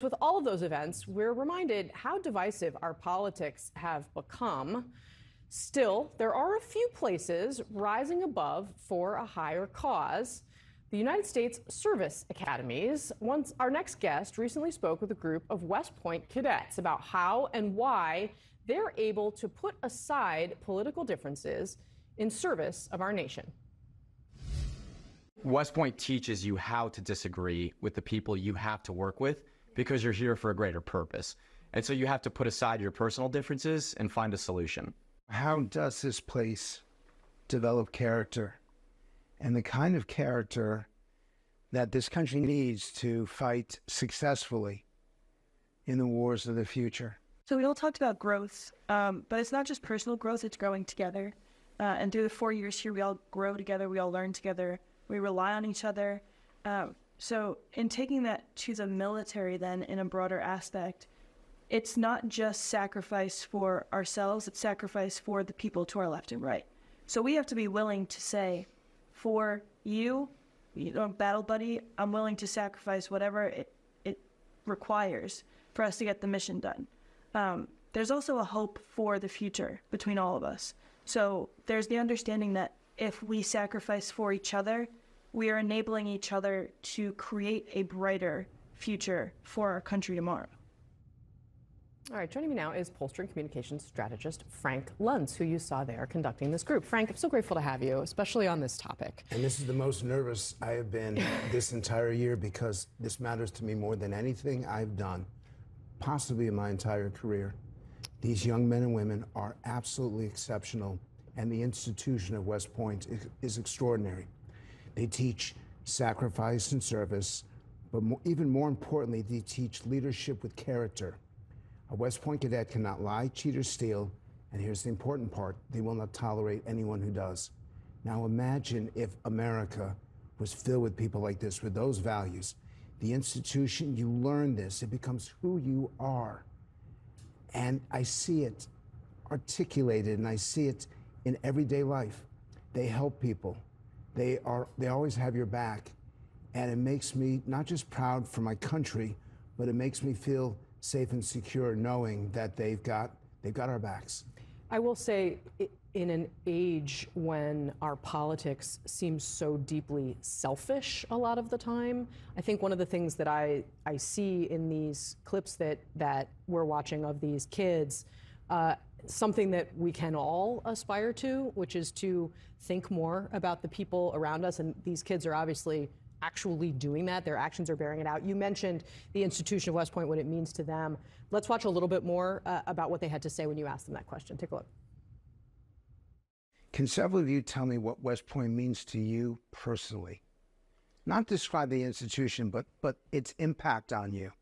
With all of those events, we're reminded how divisive our politics have become. Still, there are a few places rising above for a higher cause. The United States Service Academies. Our next guest recently spoke with a group of West Point cadets about how and why they're able to put aside political differences in service of our nation. West Point teaches you how to disagree with the people you have to work with because you're here for a greater purpose. And so you have to put aside your personal differences and find a solution. How does this place develop character, and the kind of character that this country needs to fight successfully in the wars of the future? So we all talked about growth, but it's not just personal growth, it's growing together. And through the 4 years here, we all grow together, we all learn together, we rely on each other. So in taking that to the military then in a broader aspect, it's not just sacrifice for ourselves, it's sacrifice for the people to our left and right. So we have to be willing to say, for you know, battle buddy, I'm willing to sacrifice whatever it requires for us to get the mission done. There's also a hope for the future between all of us. So there's the understanding that if we sacrifice for each other, we are enabling each other to create a brighter future for our country tomorrow. All right, joining me now is pollster and communications strategist Frank Luntz, who you saw there conducting this group. Frank, I'm so grateful to have you, especially on this topic. And this is the most nervous I have been this entire year because this matters to me more than anything I've done, possibly in my entire career. These young men and women are absolutely exceptional, and the institution of West Point is extraordinary. They teach sacrifice and service, but even more importantly, they teach leadership with character. A West Point cadet cannot lie, cheat, or steal, and here's the important part, they will not tolerate anyone who does. Now imagine if America was filled with people like this, with those values. The institution, you learn this, it becomes who you are. And I see it articulated, and I see it in everyday life. They help people. They always have your back. And it makes me not just proud for my country, but it makes me feel safe and secure knowing that they've got our backs. I will say, in an age when our politics seems so deeply selfish a lot of the time, I think one of the things that I see in these clips that we're watching of these kids, something that we can all aspire to, which is to think more about the people around us. And these kids are obviously actually doing that. Their actions are bearing it out. You mentioned the institution of West Point, what it means to them. Let's watch a little bit more about what they had to say when you asked them that question. Take a look. Can several of you tell me what West Point means to you personally? Not describe the institution, but its impact on you.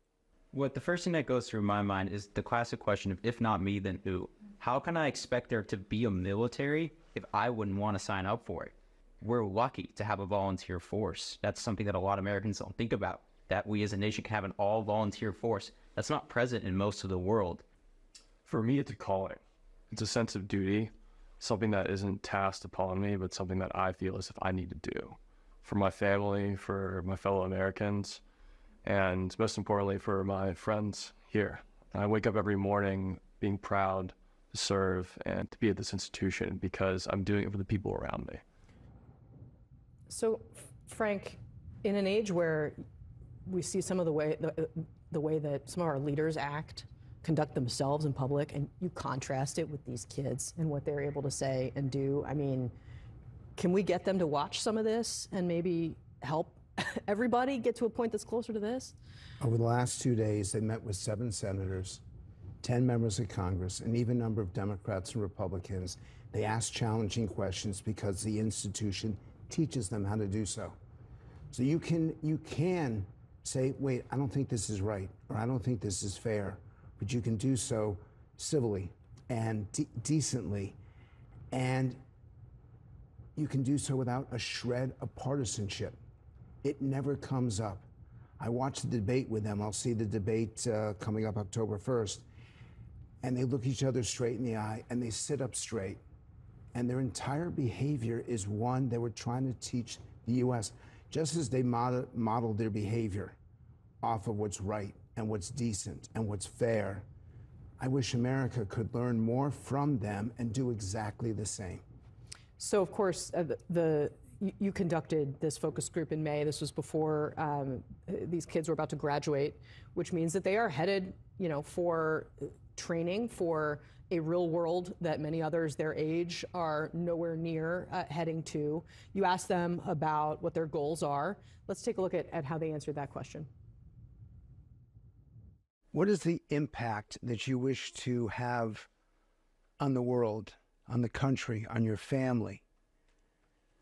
What the first thing that goes through my mind is the classic question of, if not me, then who? How can I expect there to be a military if I wouldn't want to sign up for it? We're lucky to have a volunteer force. That's something that a lot of Americans don't think about, that we as a nation can have an all-volunteer force. That's not present in most of the world. For me, it's a calling. It's a sense of duty, something that isn't tasked upon me, but something that I feel as if I need to do for my family, for my fellow Americans, and most importantly, for my friends here. I wake up every morning being proud to serve and to be at this institution because I'm doing it for the people around me. So, Frank, in an age where we see some of the way that some of our leaders conduct themselves in public, and you contrast it with these kids and what they're able to say and do, I mean, can we get them to watch some of this and maybe help everybody get to a point that's closer to this? Over the last 2 days, they met with 7 senators, 10 members of Congress, an even number of Democrats and Republicans. They asked challenging questions because the institution teaches them how to do so. So you can say, wait, I don't think this is right, or I don't think this is fair, but you can do so civilly and decently, and you can do so without a shred of partisanship. It never comes up. I watch the debate with them. I'll see the debate coming up October 1st, and they look each other straight in the eye, and they sit up straight. And their entire behavior is one they were trying to teach the U.S., just as they modeled their behavior off of what's right and what's decent and what's fair. I wish America could learn more from them and do exactly the same. So, of course, you conducted this focus group in May. This was before these kids were about to graduate, which means that they are headed, for training for a real world that many others their age are nowhere near heading to. You asked them about what their goals are. Let's take a look at how they answered that question. What is the impact that you wish to have on the world, on the country, on your family,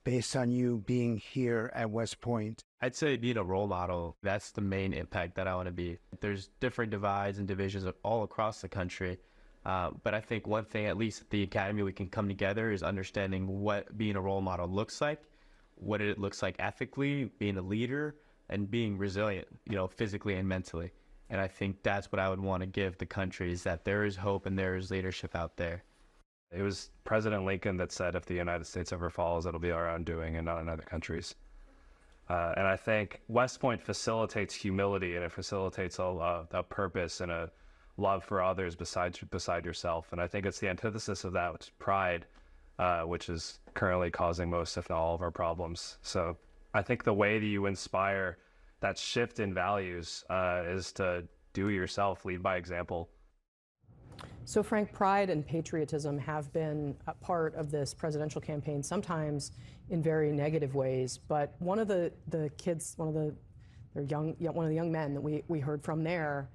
based on you being here at West Point? I'd say being a role model, that's the main impact that I want to be. There's different divides and divisions all across the country. But I think one thing, at least at the Academy, we can come together is understanding what being a role model looks like, what it looks like ethically, being a leader, and being resilient, physically and mentally. And I think that's what I would want to give the country, is that there is hope and there is leadership out there. It was President Lincoln that said, if the United States ever falls, it'll be our own doing and not in other countries. And I think West Point facilitates humility, and it facilitates a purpose and a love for others beside yourself. And I think it's the antithesis of that, which is pride, which is currently causing most, if not all, of our problems. So I think the way that you inspire that shift in values is to do yourself, lead by example. So, Frank, pride and patriotism have been a part of this presidential campaign, sometimes in very negative ways. But one of the kids, one of the young men that we heard from there,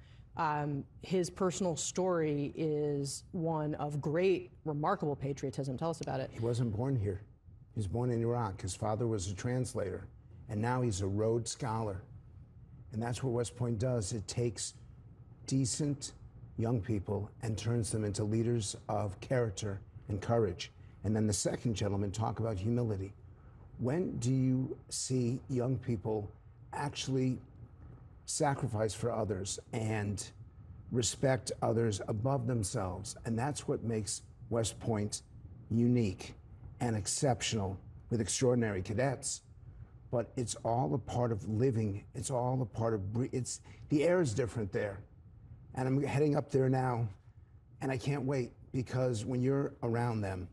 his personal story is one of great, remarkable patriotism. Tell us about it. He wasn't born here. He was born in Iraq. His father was a translator, and now he's a Rhodes Scholar. And that's what West Point does. It takes decent young people and turns them into leaders of character and courage. And then the second gentleman talk about humility. When do you see young people actually sacrifice for others and respect others above themselves? And that's what makes West Point unique and exceptional, with extraordinary cadets. But it's all a part of living. It's all a part of, the air is different there. And I'm heading up there now, and I can't wait, because when you're around them,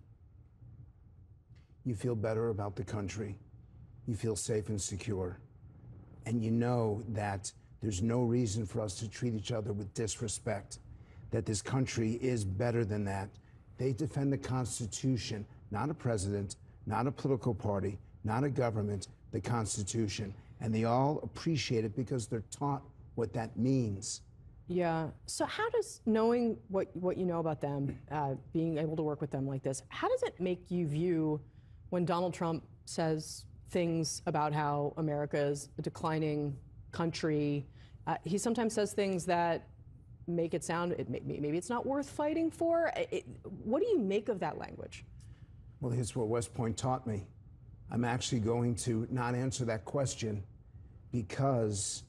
you feel better about the country. You feel safe and secure. And you know that there's no reason for us to treat each other with disrespect, that this country is better than that. They defend the Constitution, not a president, not a political party, not a government, the Constitution. And they all appreciate it because they're taught what that means. Yeah. So how does knowing what you know about them, being able to work with them like this, how does it make you view when Donald Trump says things about how America is a declining country? He sometimes says things that make it sound, maybe it's not worth fighting for. What do you make of that language? Well, here's what West Point taught me. I'm actually going to not answer that question, because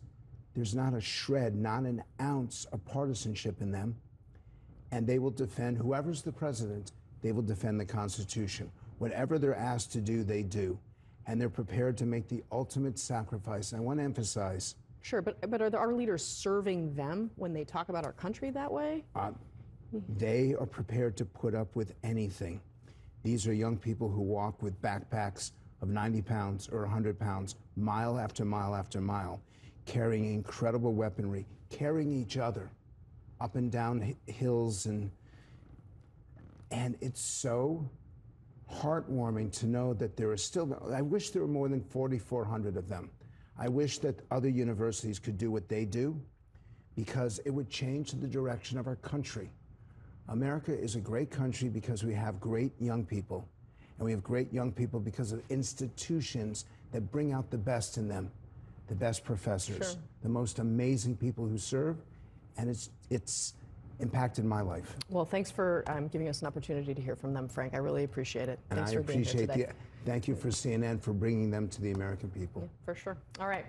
there's not a shred, not an ounce of partisanship in them. And they will defend, whoever's the president, they will defend the Constitution. Whatever they're asked to do, they do. And they're prepared to make the ultimate sacrifice. And I want to emphasize. Sure, but are our leaders serving them when they talk about our country that way? They are prepared to put up with anything. These are young people who walk with backpacks of 90 pounds or 100 pounds, mile after mile after mile, carrying incredible weaponry, carrying each other up and down hills, and it's so heartwarming to know that there are still, I wish there were more than 4,400 of them. I wish that other universities could do what they do, because it would change the direction of our country. America is a great country because we have great young people, and we have great young people because of institutions that bring out the best in them. The best professors, sure, the most amazing people who serve, and it's impacted my life. Well, thanks for giving us an opportunity to hear from them, Frank. I really appreciate it. Thanks for being here today. Thank you for CNN for bringing them to the American people. Yeah, for sure. All right.